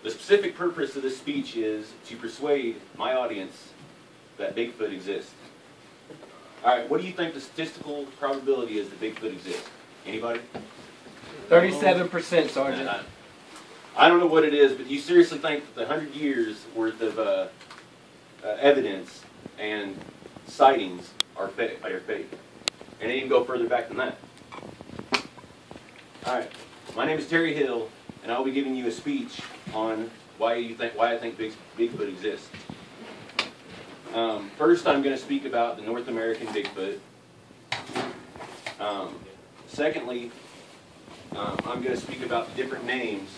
The specific purpose of this speech is to persuade my audience that Bigfoot exists. All right, what do you think the statistical probability is that Bigfoot exists? Anybody? 37%, Sergeant. I don't know what it is, but you seriously think that the 100 years worth of evidence and sightings are fake? And they even go further back than that. All right, my name is Terry Hill, and I'll be giving you a speech on why I think Bigfoot exists. First, I'm going to speak about the North American Bigfoot. Secondly, I'm going to speak about the different names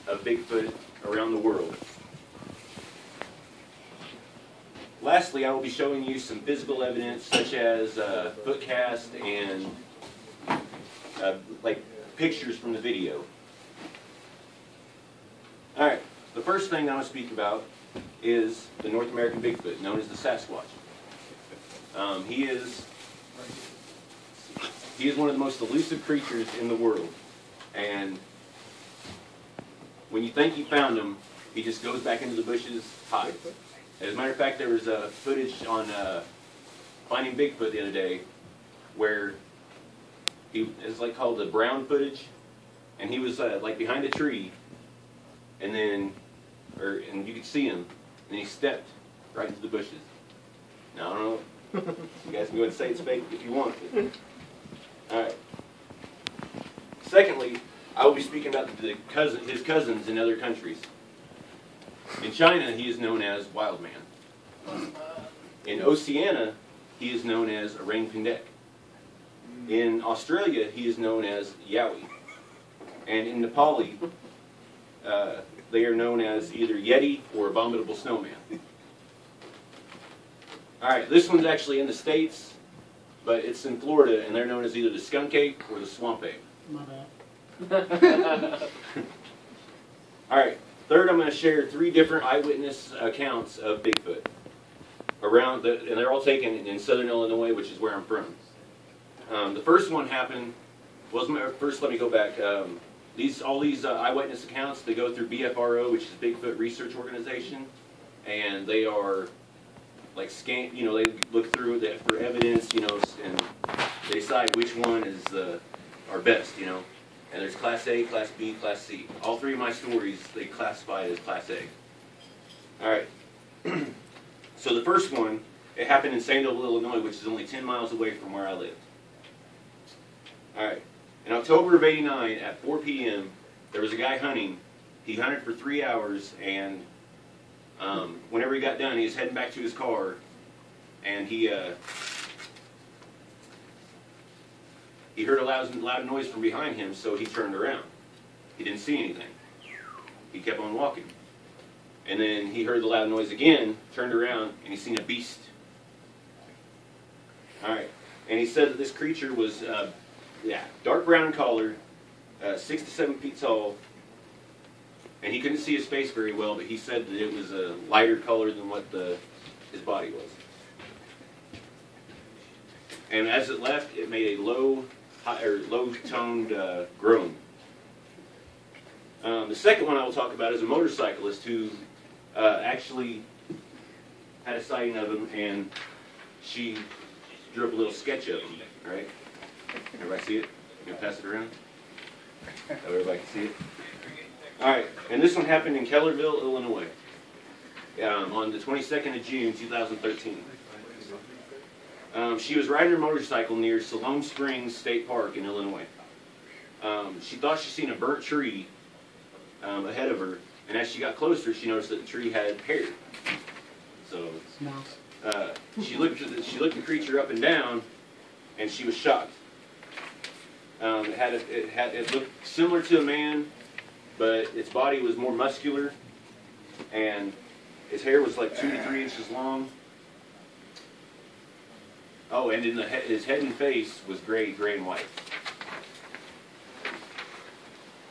of Bigfoot around the world. Lastly, I will be showing you some physical evidence such as foot cast and like pictures from the video. Alright, the first thing I want to speak about is the North American Bigfoot, known as the Sasquatch. He is one of the most elusive creatures in the world, and when you think you found him, he just goes back into the bushes, hides. As a matter of fact, there was footage on Finding Bigfoot the other day where it's like called the brown footage, and he was like behind a tree, and you could see him, and then he stepped right into the bushes. Now I don't know. You guys can go ahead and say it's fake if you want. All right. Secondly, I will be speaking about his cousins in other countries. In China, he is known as Wild Man. In Oceania, he is known as Orang Pendek. In Australia, he is known as Yowie. And in Nepali, they are known as either Yeti or Abominable Snowman. Alright, this one's actually in the States, but it's in Florida, and they're known as either the skunk ape or the swamp ape. My bad. Alright, third I'm going to share 3 different eyewitness accounts of Bigfoot. And they're all taken in southern Illinois, which is where I'm from. The first one happened, first let me go back. All these eyewitness accounts, they go through BFRO, which is Bigfoot Research Organization, and they are like they look through that for evidence, and they decide which one is our best, And there's Class A, Class B, Class C. All 3 of my stories, they classify as Class A. All right. So the first one, it happened in Sandoval, Illinois, which is only 10 miles away from where I lived. All right. In October of '89, at 4 p.m., there was a guy hunting. He hunted for 3 hours, and whenever he got done, he was heading back to his car, and he heard a loud noise from behind him, so he turned around. He didn't see anything. He kept on walking. And then he heard the loud noise again, turned around, and he seen a beast. All right. And he said that this creature was dark brown in color, 6 to 7 feet tall, and he couldn't see his face very well, but he said that it was a lighter color than what his body was. And as it left, it made a low-toned groan. The second one I will talk about is a motorcyclist who actually had a sighting of him, and she drew up a little sketch of him, right? Everybody see it? You gonna pass it around? So everybody can see it? Alright, and this one happened in Kellerville, Illinois, on the 22nd of June, 2013. She was riding her motorcycle near Siloam Springs State Park in Illinois. She thought she seen a burnt tree ahead of her, and as she got closer, she noticed that the tree had hair. So she looked the creature up and down, and she was shocked. It looked similar to a man, but its body was more muscular, and his hair was like 2 to 3 inches long. Oh, and his head and face was gray and white.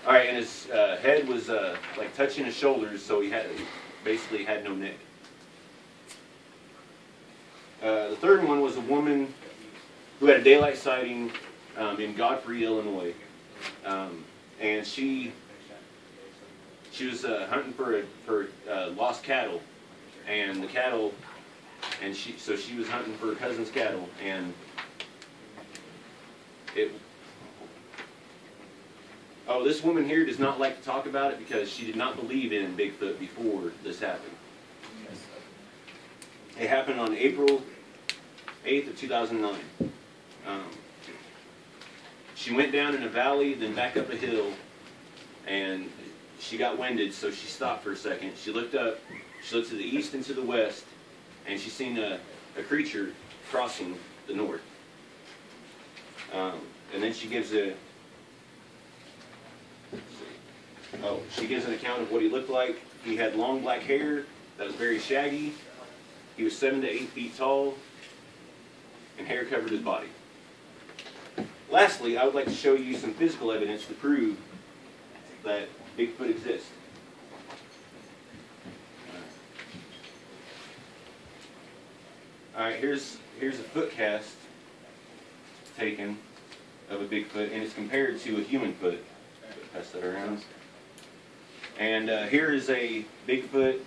All right, and his head was like touching his shoulders, so he basically had no neck. The third one was a woman who had a daylight sighting in Godfrey, Illinois, and she She was hunting for lost cattle, and the cattle, and she was hunting for her cousin's cattle, and it. Oh, this woman here does not like to talk about it because she did not believe in Bigfoot before this happened. It happened on April 8th of 2009. She went down in a valley, then back up a hill, and she got winded, so she stopped for a second. She looked up, she looked to the east and to the west, and she seen a creature crossing the north. And then she gives she gives an account of what he looked like. He had long black hair that was very shaggy. He was 7 to 8 feet tall, and hair covered his body. Lastly, I would like to show you some physical evidence to prove that Bigfoot exists. All right, here's a foot cast taken of a Bigfoot, and it's compared to a human foot. Pass that around. And here is a Bigfoot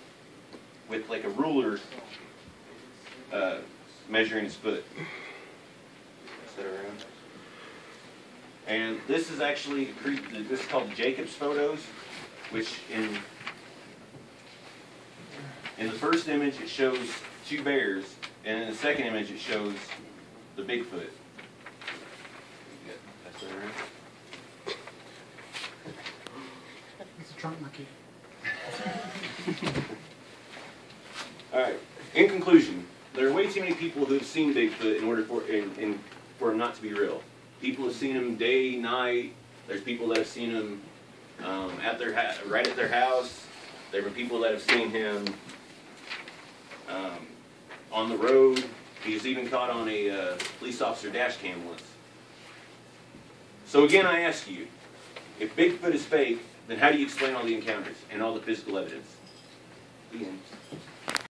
with like a ruler measuring his foot. Pass that around. And this is actually this is called the Jacobs photos, which in the first image it shows 2 bears, and in the second image it shows the Bigfoot. Pass that around. It's a trunk monkey. Alright, in conclusion, there are way too many people who have seen Bigfoot in order for him not to be real. People have seen him day, night. There's people that have seen him right at their house. There have been people that have seen him on the road. He was even caught on a police officer dash cam once. So again, I ask you, if Bigfoot is fake, then how do you explain all the encounters and all the physical evidence? The end.